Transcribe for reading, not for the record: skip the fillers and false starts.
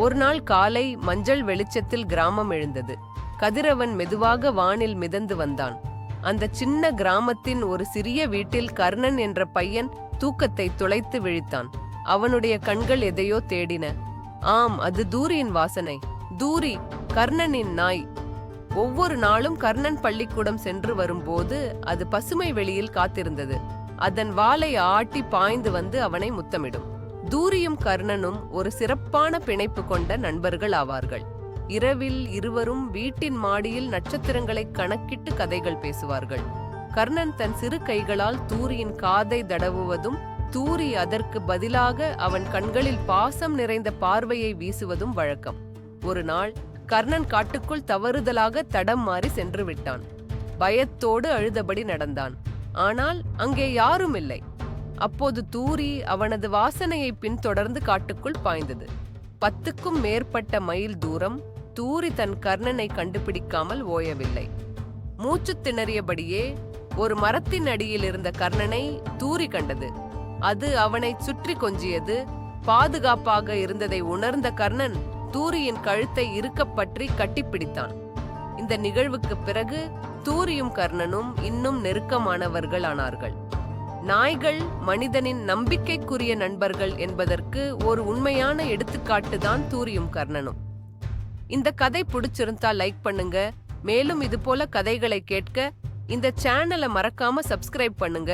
ஒரு நாள் காலை மஞ்சள் வெளிச்சத்தில் கிராமம் எழுந்தது. கதிரவன் மெதுவாக வானில் மிதந்து வந்தான். அந்த சின்ன கிராமத்தின் ஒரு சிறிய வீட்டில் கர்ணன் என்ற பையன் தூக்கத்தை துளைத்து விழித்தான். அவனுடைய கண்கள் எதையோ தேடின. ஆம், அது தூரியின் வாசனை. தூரி, கர்ணனின் நாய். ஒவ்வொரு நாளும் கர்ணன் பள்ளிக்கூடம் சென்று வரும்போது அது பசுமை வெளியில் காத்திருந்தது. அதன் வாலை ஆட்டி பாய்ந்து வந்து அவனை முத்தமிடும். தூரியும் கர்ணனும் ஒரு சிறப்பான பிணைப்பு கொண்ட நண்பர்கள் ஆவார்கள். இரவில் இருவரும் வீட்டின் மாடியில் நட்சத்திரங்களை கணக்கிட்டு கதைகள் பேசுவார்கள். கர்ணன் தன் சிறு கைகளால் தூரியின் காதை தடவுவதும் தூரி அதற்கு பதிலாக அவன் கண்களில் பாசம் நிறைந்த பார்வையை வீசுவதும் வழக்கம். ஒரு நாள் கர்ணன் காட்டுக்குள் தவறுதலாக தடம் மாறி சென்று விட்டான். பயத்தோடு அழுதபடி நடந்தான். ஆனால் அங்கே யாரும் இல்லை. அப்போது தூரி அவனது வாசனையை பின்தொடர்ந்து காட்டுக்குள் பாய்ந்தது. 10க்கும் மேற்பட்ட மைல் தூரம். தூரி தன் கர்ணனை கண்டுபிடிக்காமல் ஓயவில்லை. மூச்சு திணறியபடியே ஒரு மரத்தின் அடியில் இருந்த கர்ணனை தூரி கண்டது. அது அவனை சுற்றி கொஞ்சியது. பாதுகாப்பாக இருந்ததை உணர்ந்த கர்ணன் தூரியின் கழுத்தை இறுக்கப் பற்றி கட்டிப்பிடித்தான். இந்த நிகழ்வுக்கு பிறகு தூரியும் கர்ணனும் இன்னும் நெருக்கமானவர்கள் ஆனார்கள். நாய்கள் மனிதனின் நம்பிக்கைக்குரிய நண்பர்கள் என்பதற்கு ஒரு உண்மையான எடுத்துக்காட்டுதான் தூரியும் கர்ணனும். இந்த கதை பிடிச்சிருந்தா லைக் பண்ணுங்க. மேலும் இது போல கதைகளை கேட்க இந்த சேனலை மறக்காம சப்ஸ்கிரைப் பண்ணுங்க.